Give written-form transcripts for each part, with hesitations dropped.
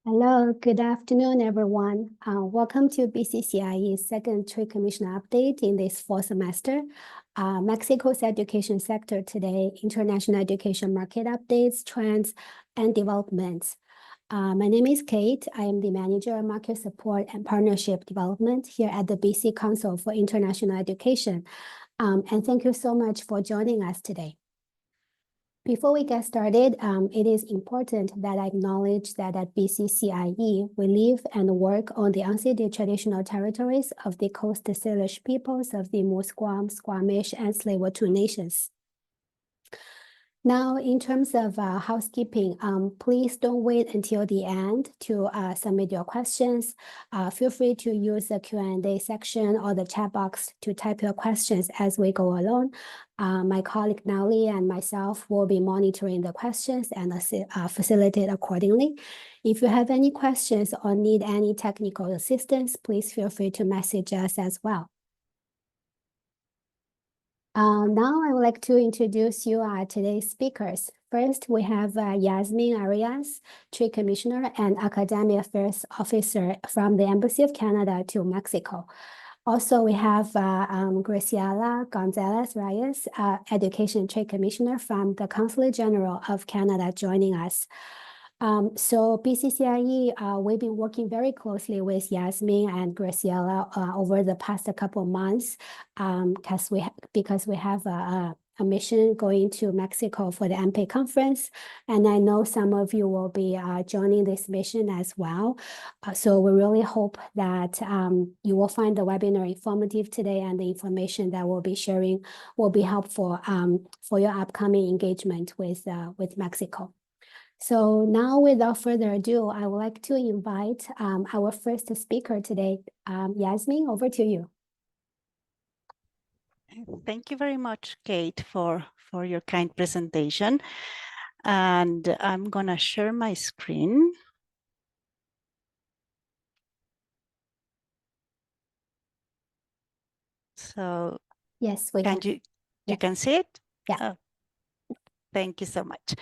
Hello, good afternoon, everyone. Welcome to BCCIE's second Trade Commission update in this fall semester. Mexico's education sector today, international education market updates, trends, and developments. My name is Kate. I am the Manager of Market Support and Partnership Development here at the BC Council for International Education. And thank you so much for joining us today. Before we get started, it is important that I acknowledge that at BCCIE, we live and work on the unceded traditional territories of the Coast Salish peoples of the Musqueam, Squamish, and Tsleil-Waututh nations. Now, in terms of housekeeping, please don't wait until the end to submit your questions. Feel free to use the Q&A section or the chat box to type your questions as we go along. My colleague Nali and myself will be monitoring the questions and facilitate accordingly. If you have any questions or need any technical assistance, please feel free to message us as well. Now I would like to introduce you today's speakers. First, we have Yasmin Arias, Trade Commissioner and Academic Affairs Officer from the Embassy of Canada to Mexico. Also, we have Graciela Gonzalez Reyes, Education Trade Commissioner from the Consulate General of Canada joining us. So BCCIE, we've been working very closely with Yasmin and Graciela over the past couple of months because we have a mission going to Mexico for the AMPEI conference. And I know some of you will be joining this mission as well. So we really hope that you will find the webinar informative today, and the information that we'll be sharing will be helpful for your upcoming engagement with Mexico. So now, without further ado, I would like to invite our first speaker today. Yasmin, over to you. Thank you very much, Kate, for your kind presentation. And I'm going to share my screen. So yes, we can. You can see it? Yeah. Thank you so much.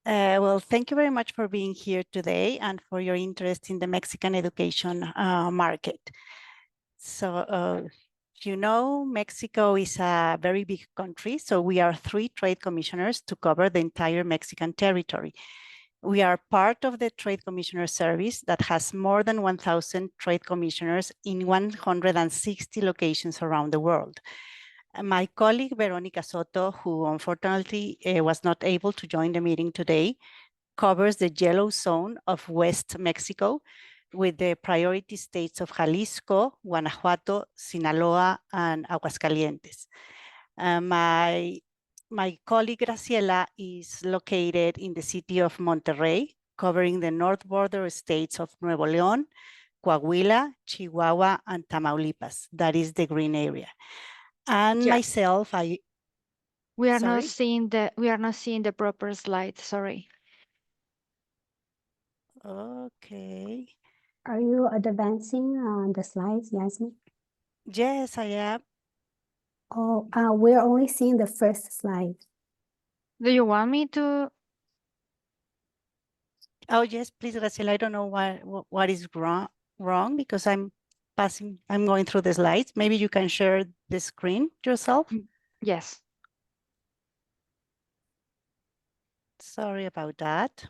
Well, thank you very much for being here today and for your interest in the Mexican education market. So, you know, Mexico is a very big country, so we are 3 trade commissioners to cover the entire Mexican territory. We are part of the Trade Commissioner Service that has more than 1,000 trade commissioners in 160 locations around the world. My colleague, Veronica Soto, who unfortunately was not able to join the meeting today, covers the yellow zone of West Mexico with the priority states of Jalisco, Guanajuato, Sinaloa, and Aguascalientes. My colleague Graciela is located in the city of Monterrey, covering the north border states of Nuevo León, Coahuila, Chihuahua, and Tamaulipas. That is the green area. And myself, we are not seeing the proper slide. Sorry. Okay. Are you advancing on the slides, Yasmin? Yes, I am. Oh, we're only seeing the first slide. Do you want me to? Oh, yes, please, Graciela. I don't know what is wrong because I'm going through the slides. Maybe you can share the screen yourself. Yes. Sorry about that.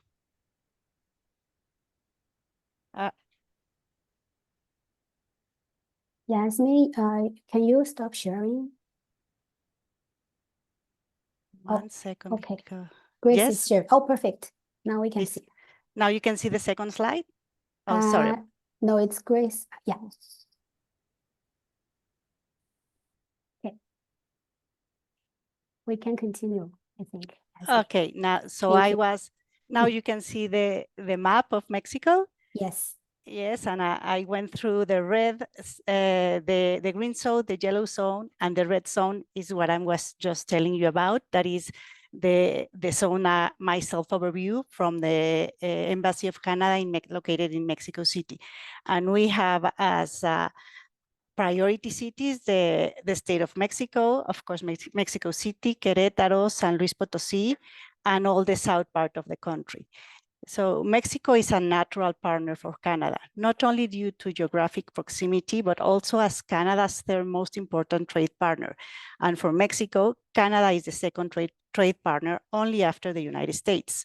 Yasmin, can you stop sharing? One second. Okay. Grace yes. is sharing. Oh, perfect. Now we can see. Now you can see the second slide? Oh, sorry. No, it's Grace. Yeah. Okay. We can continue, I think. Okay, now, so now you can see the map of Mexico? Yes. Yes, and I went through the red, the green zone, the yellow zone, and the red zone is what I was just telling you about. That is the zone, my self-overview from the Embassy of Canada located in Mexico City. And we have as priority cities, the state of Mexico, of course, Mexico City, Querétaro, San Luis Potosí, and all the south part of the country. So Mexico is a natural partner for Canada, not only due to geographic proximity, but also as Canada's third most important trade partner. And for Mexico, Canada is the second trade partner only after the United States.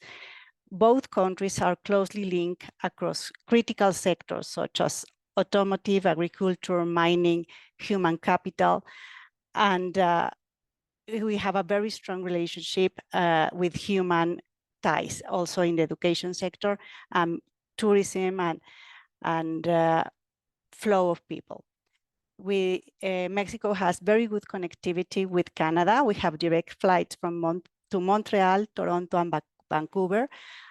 Both countries are closely linked across critical sectors such as automotive, agriculture, mining, human capital, and we have a very strong relationship with human ties, also in the education sector, tourism, and flow of people. Mexico has very good connectivity with Canada. We have direct flights from to Montreal, Toronto, and Vancouver,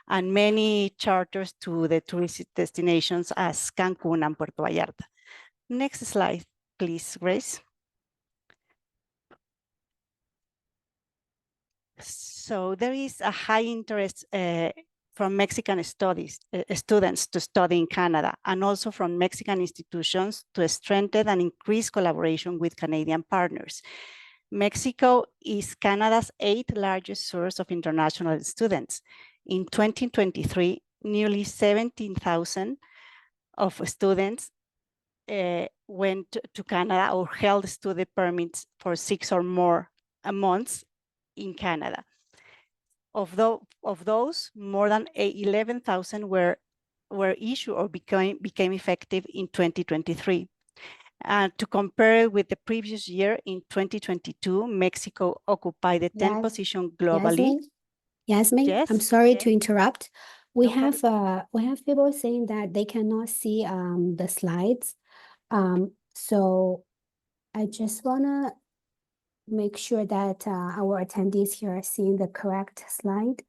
and many charters to the tourist destinations as Cancun and Puerto Vallarta. Next slide, please, Grace. So there is a high interest from Mexican students to study in Canada, and also from Mexican institutions to strengthen and increase collaboration with Canadian partners. Mexico is Canada's 8th largest source of international students. In 2023, nearly 17,000 of students went to Canada or held study permits for 6 or more months in Canada. Of those, more than 11,000 were issued or became effective in 2023. To compare with the previous year, in 2022, Mexico occupied the 10th position globally. Yasmin, Yes, I'm sorry to interrupt. We No have people saying that they cannot see the slides. So I just wanna make sure that our attendees here are seeing the correct slide.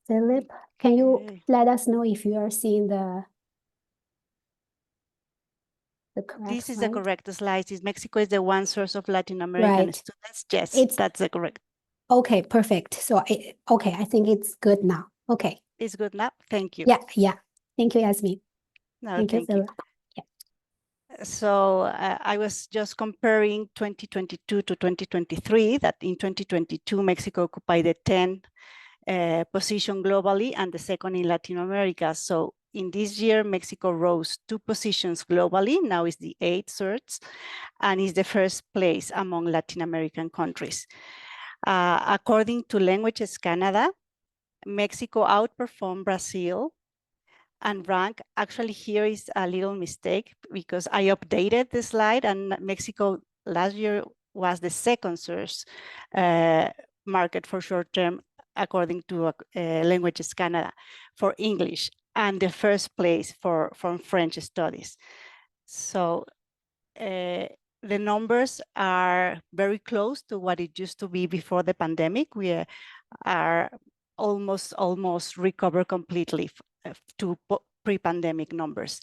Philip, can you let us know if you are seeing the correct This is slide? the correct slide. Mexico is the one source of Latin American students. Yes, that's the correct. Okay, perfect. So, okay, I think it's good now. Okay. It's good now. Thank you. Yeah. Thank you, Yasmin. No, thank you, Philip. So I was just comparing 2022 to 2023, that in 2022, Mexico occupied the 10th position globally and the second in Latin America. So in this year, Mexico rose 2 positions globally, now is the 8th source, and is the first place among Latin American countries. According to Languages Canada, Mexico outperformed Brazil and rank. Actually, here is a little mistake because I updated the slide, and Mexico last year was the second source market for short-term, according to Languages Canada, for English, and the first place from French studies. So the numbers are very close to what it used to be before the pandemic. We are almost recovered completely to pre-pandemic numbers.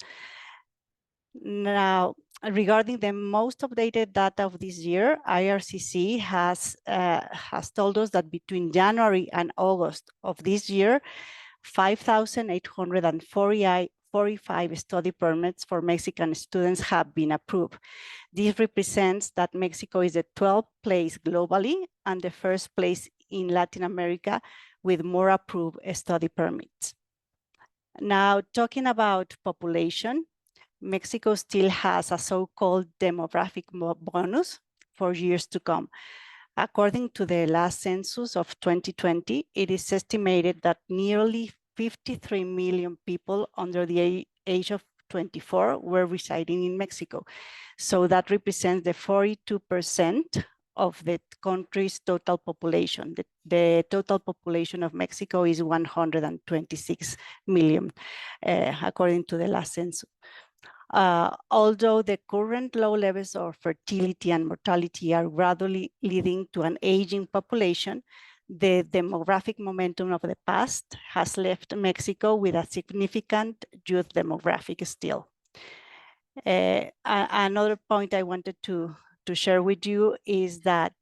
Now, regarding the most updated data of this year, IRCC has told us that between January and August of this year, 5,845 study permits for Mexican students have been approved. This represents that Mexico is the 12th place globally and the first place in Latin America with more approved study permits. Now, talking about population, Mexico still has a so-called demographic bonus for years to come. According to the last census of 2020, it is estimated that nearly 53 million people under the age of 24 were residing in Mexico. So that represents the 42% of the country's total population. The total population of Mexico is 126 million, according to the last census. Although the current low levels of fertility and mortality are gradually leading to an aging population, the demographic momentum of the past has left Mexico with a significant youth demographic still. Another point I wanted to share with you is that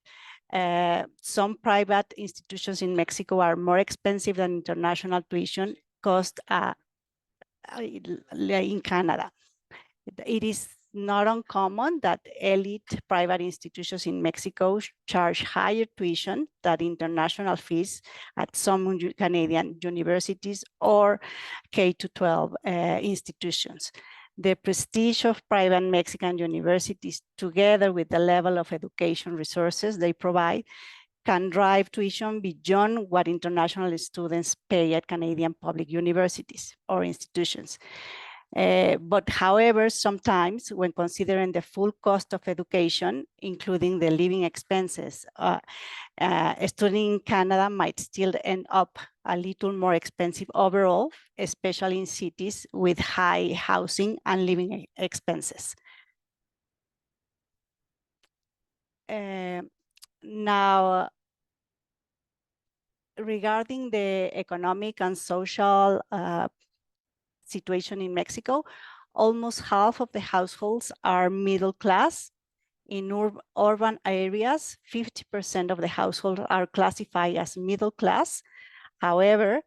some private institutions in Mexico are more expensive than international tuition cost in Canada. It is not uncommon that elite private institutions in Mexico charge higher tuition than international fees at some Canadian universities or K-12 institutions. The prestige of private Mexican universities, together with the level of education resources they provide, can drive tuition beyond what international students pay at Canadian public universities or institutions. But however, sometimes when considering the full cost of education, including the living expenses, a student in Canada might still end up a little more expensive overall, especially in cities with high housing and living expenses. Now, regarding the economic and social situation in Mexico, almost half of the households are middle class. In urban areas, 50% of the households are classified as middle class. However,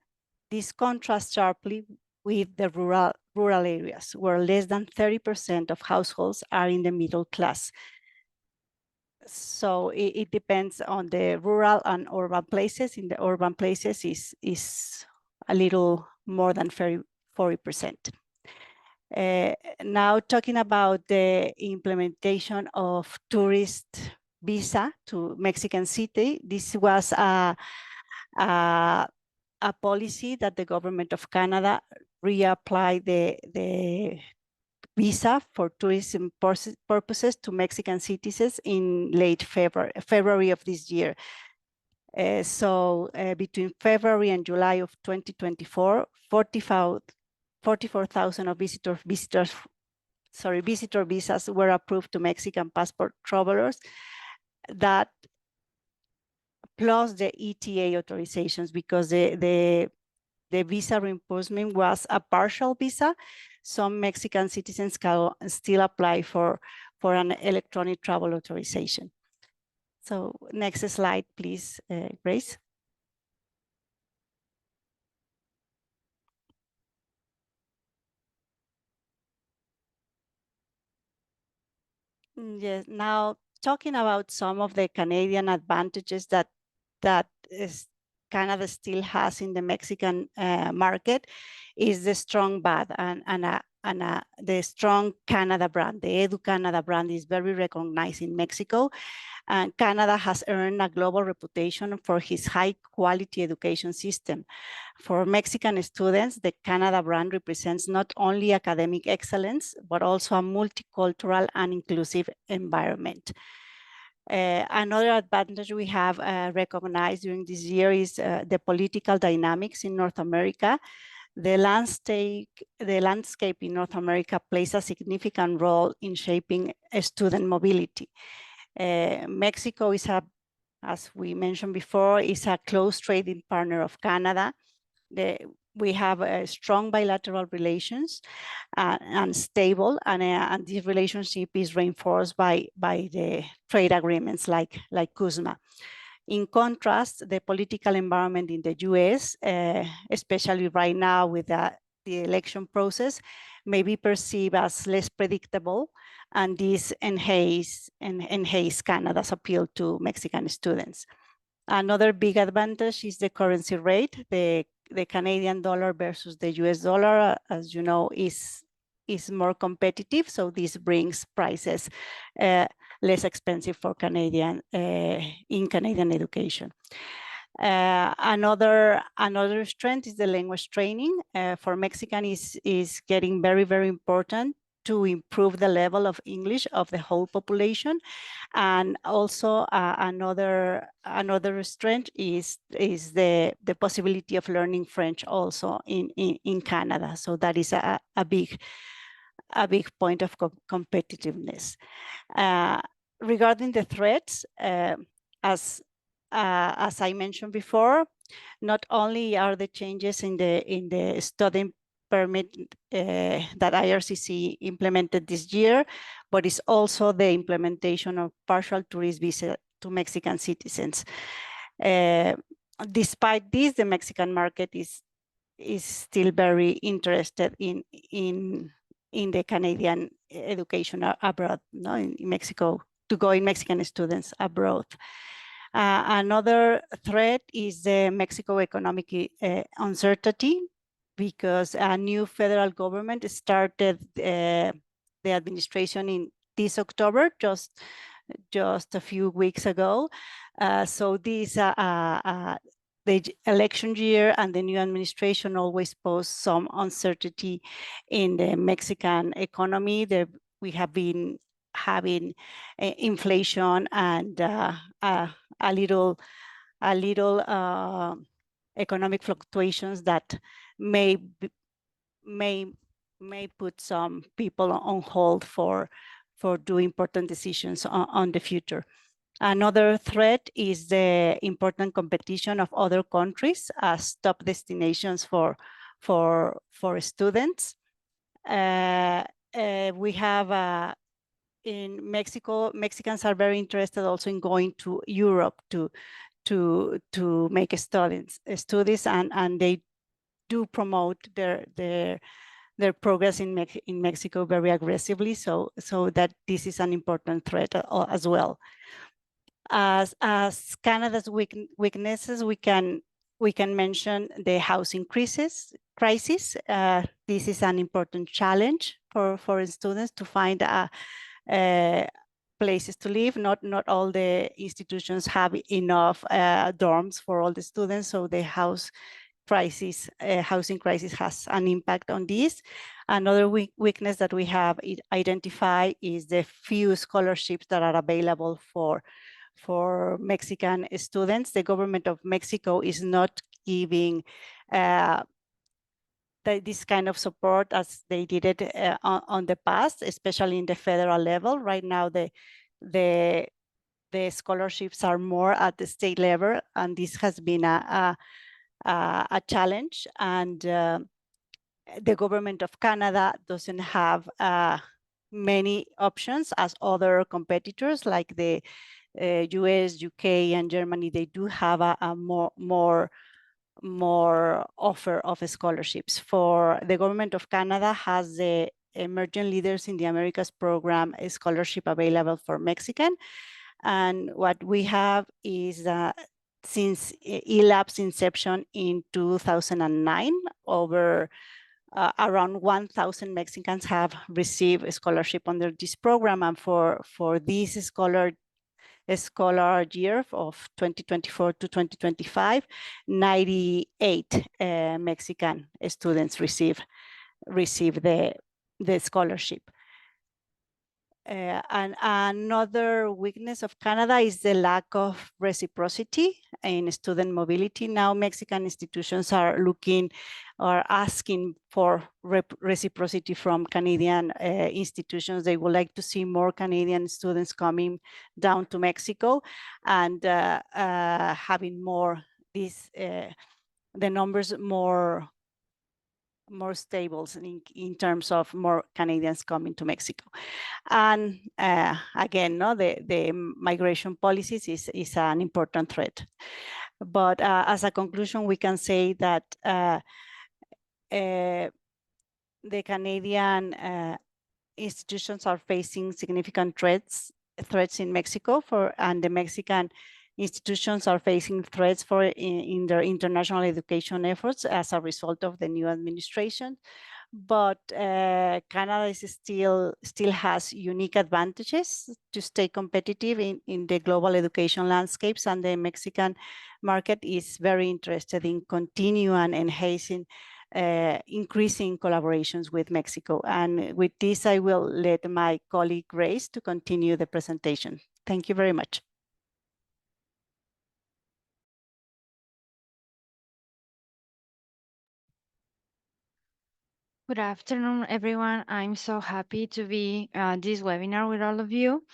this contrasts sharply with the rural areas, where less than 30% of households are in the middle class. So it depends on the rural and urban places. In the urban places is a little more than 40%. Now talking about the implementation of tourist visa to Mexican City, this was a policy that the government of Canada reapplied the visa for tourism purposes to Mexican citizens in late February of this year. So between February and July of 2024, 44,000 of visitor visas were approved to Mexican passport travelers. That plus the ETA authorizations, because the visa reimbursement was a partial visa. Some Mexican citizens can still apply for an electronic travel authorization. So next slide, please, Grace. Yes, now talking about some of the Canadian advantages that Canada still has in the Mexican market is the strong BAD and the strong Canada brand. The Edu Canada brand is very recognized in Mexico, and Canada has earned a global reputation for its high quality education system. For Mexican students, the Canada brand represents not only academic excellence, but also a multicultural and inclusive environment. Another advantage we have recognized during this year is the political dynamics in North America. The landscape in North America plays a significant role in shaping student mobility. Mexico is as we mentioned before, is a close trading partner of Canada. We have strong bilateral relations and stable, and this relationship is reinforced by the trade agreements like CUSMA. In contrast, the political environment in the US, especially right now with the election process, may be perceived as less predictable, and this enhance Canada's appeal to Mexican students. Another big advantage is the currency rate. The Canadian dollar versus the US dollar, as you know, is more competitive. So this brings prices less expensive for Canadian in Canadian education. Another strength is the language training. For Mexican is getting very, very important to improve the level of English of the whole population. And also another strength is the possibility of learning French also in Canada. So that is a big point of competitiveness. Regarding the threats, as I mentioned before, not only are the changes in the student permit that IRCC implemented this year, but it's also the implementation of partial tourist visa to Mexican citizens. Despite this, the Mexican market is still very interested in Canadian education abroad, no, in Mexico, to go in Mexican students abroad. Another threat is the Mexico economic uncertainty, because a new federal government started the administration in this October, just a few weeks ago. So this the election year and the new administration always pose some uncertainty in the Mexican economy. We have been having inflation and a little economic fluctuations that may put some people on hold for doing important decisions on the future. Another threat is the important competition of other countries as top destinations for students. We have in Mexico, Mexicans are very interested also in going to Europe to make studies, and they do promote their progress in Mexico very aggressively. So that this is an important threat as well. As Canada's weaknesses, we can mention the housing crisis. This is an important challenge for students to find places to live. Not all the institutions have enough dorms for all the students, so the housing crisis has an impact on this. Another weakness that we have identified is the few scholarships that are available for Mexican students. The government of Mexico is not giving this kind of support as they did it on the past, especially in the federal level. Right now, the scholarships are more at the state level, and this has been a challenge. And the government of Canada doesn't have many options as other competitors like the US, UK, and Germany. They do have a more offer of scholarships. For the government of Canada has the Emerging Leaders in the Americas program, a scholarship available for Mexican. And what we have is since ELAB's inception in 2009, over around 1,000 Mexicans have received a scholarship under this program. And for this scholar year of 2024 to 2025, 98 Mexican students receive the scholarship. And another weakness of Canada is the lack of reciprocity in student mobility. Now Mexican institutions are asking for reciprocity from Canadian institutions. They would like to see more Canadian students coming down to Mexico and having more the numbers more stable in terms of more Canadians coming to Mexico. And again, the migration policies is an important threat. But as a conclusion, we can say that the Canadian institutions are facing significant threats in Mexico, and the Mexican institutions are facing threats in their international education efforts as a result of the new administration. But Canada still has unique advantages to stay competitive in the global education landscapes, and the Mexican market is very interested in continuing and enhancing increasing collaborations with Mexico. And with this, I will let my colleague Grace to continue the presentation. Thank you very much. Good afternoon, everyone. I'm so happy to be this webinar with all of you.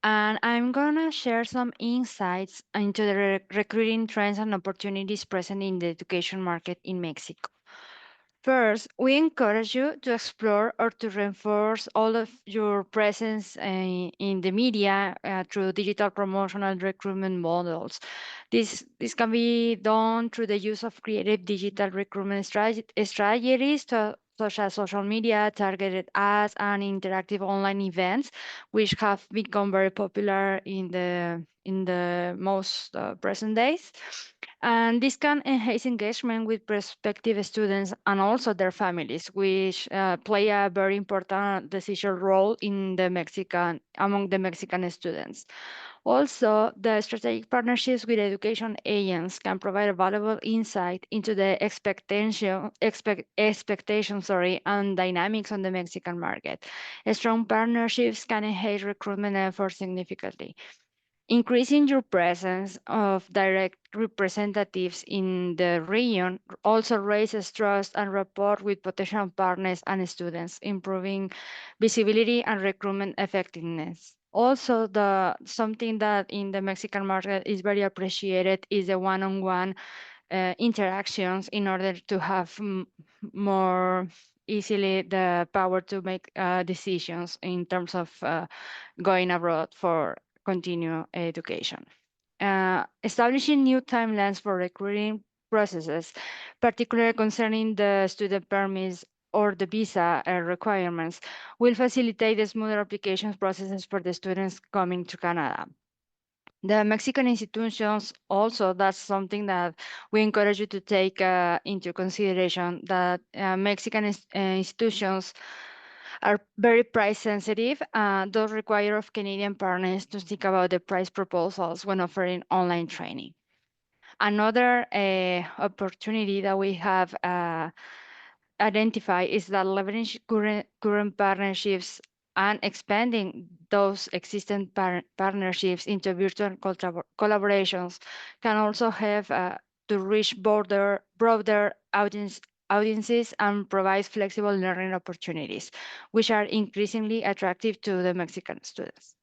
And I'm gonna share some insights into the recruiting trends and opportunities present in the education market in Mexico. First, we encourage you to explore or to reinforce all of your presence in the media through digital promotion and recruitment models. This can be done through the use of creative digital recruitment strategies such as social media, targeted ads, and interactive online events, which have become very popular in the most present days. And this can enhance engagement with prospective students and also their families, which play a very important decision role in among the Mexican students. Also, the strategic partnerships with education agents can provide a valuable insight into the expectation, and dynamics on the Mexican market. Strong partnerships can enhance recruitment efforts significantly. Increasing your presence of direct representatives in the region also raises trust and rapport with potential partners and students, improving visibility and recruitment effectiveness. Also, something that in the Mexican market is very appreciated is the one-on-one interactions in order to have more easily the power to make decisions in terms of going abroad for continue education. Establishing new timelines for recruiting processes, particularly concerning the student permits or the visa requirements, will facilitate the smoother applications processes for the students coming to Canada. The Mexican institutions also, that's something that we encourage you to take into consideration, that Mexican institutions are very price sensitive. Those require of Canadian partners to think about the price proposals when offering online training. Another opportunity that we have identified is that leveraging current partnerships and expanding those existing partnerships into virtual collaborations can also have to reach broader audiences and provide flexible learning opportunities, which are increasingly attractive to the Mexican students.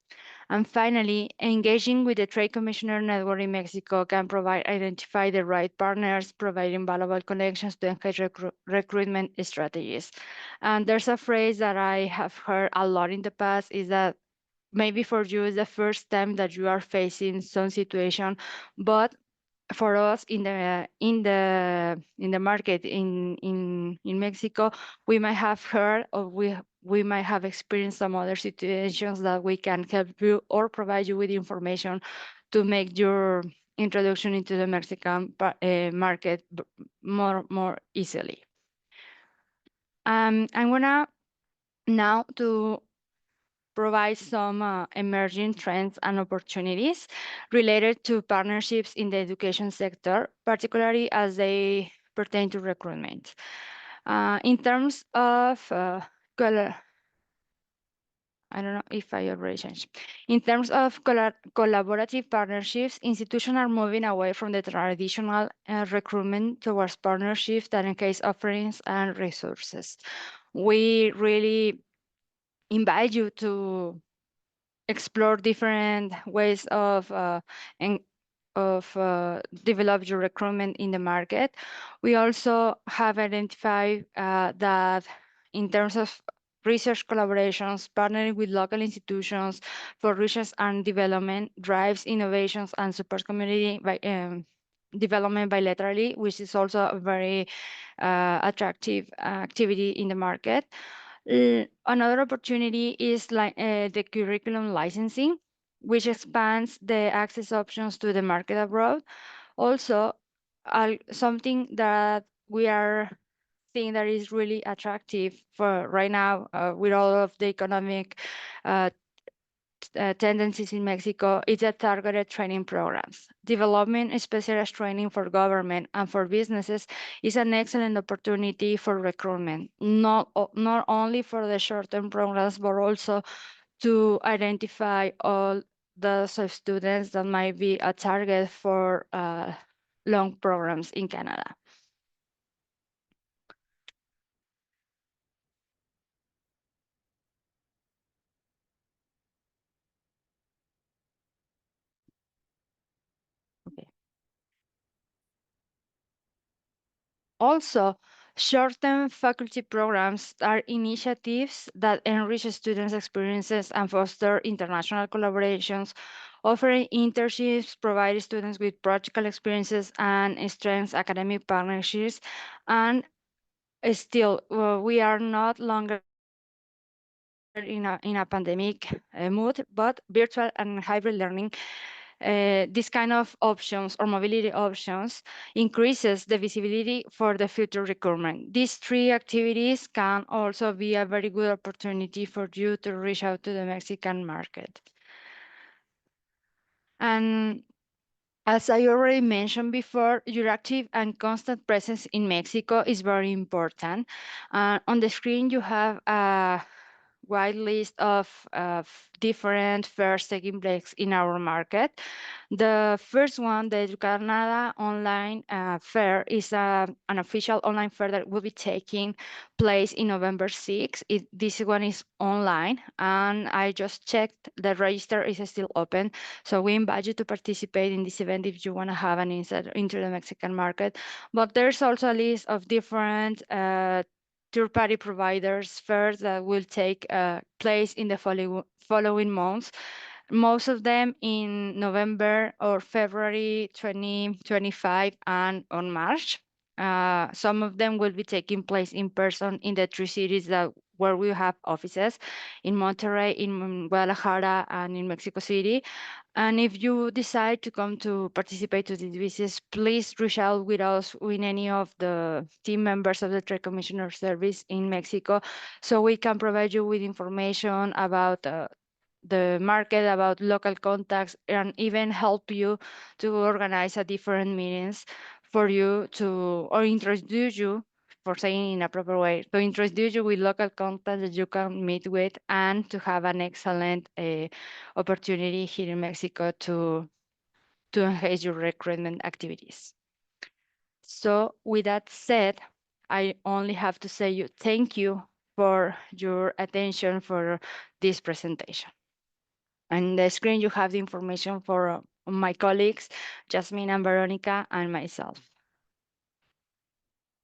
And finally, engaging with the Trade Commissioner Network in Mexico can identify the right partners, providing valuable connections to enhance recruitment strategies. And there's a phrase that I have heard a lot in the past, is that maybe for you is the first time that you are facing some situation, but for us in the market in Mexico, we might have heard, or we might have experienced some other situations that we can help you or provide you with information to make your introduction into the Mexican market more easily. I'm gonna now to provide some emerging trends and opportunities related to partnerships in the education sector, particularly as they pertain to recruitment. In terms of I don't know if I already changed. In terms of collaborative partnerships, institutions are moving away from the traditional recruitment towards partnerships that encase offerings and resources. We really invite you to explore different ways of develop your recruitment in the market. We also have identified that in terms of research collaborations, partnering with local institutions for research and development drives innovations and supports community development bilaterally, which is also a very attractive activity in the market. Another opportunity is the curriculum licensing, which expands the access options to the market abroad. Also, something that we are seeing that is really attractive for right now with all of the economic tendencies in Mexico is the targeted training programs. Developing specialized training for government and for businesses is an excellent opportunity for recruitment, not only for the short-term programs, but also to identify all those students that might be a target for long programs in Canada. Okay. Also, short-term faculty programs are initiatives that enrich students' experiences and foster international collaborations, offering internships, provide students with practical experiences, and strengthens academic partnerships, and Still, we are not longer in a pandemic mood, but virtual and hybrid learning, this kind of options or mobility options increases the visibility for the future recruitment. These three activities can also be a very good opportunity for you to reach out to the Mexican market. And as I already mentioned before, your active and constant presence in Mexico is very important. On the screen, you have a wide list of different fairs taking place in our market. The first one, the Canada Online Fair, is an official online fair that will be taking place in November 6th. This one is online, and I just checked the register is still open. So we invite you to participate in this event if you want to have an insight into the Mexican market. But there's also a list of different third-party providers fairs that will take place in the following months. Most of them in November or February 2025 and on March. Some of them will be taking place in person in the three cities where we have offices, in Monterrey, in Guadalajara, and in Mexico City. And if you decide to come to participate to these visits, please reach out with us, with any of the team members of the Trade Commissioner Service in Mexico, so we can provide you with information about the market, about local contacts, and even help you to organize a different meetings for you to, or introduce you, for saying in a proper way, to introduce you with local contacts that you can meet with, and to have an excellent opportunity here in Mexico to enhance your recruitment activities. So with that said, I only have to say you thank you for your attention for this presentation. On the screen, you have the information for my colleagues, Jasmine and Veronica, and myself.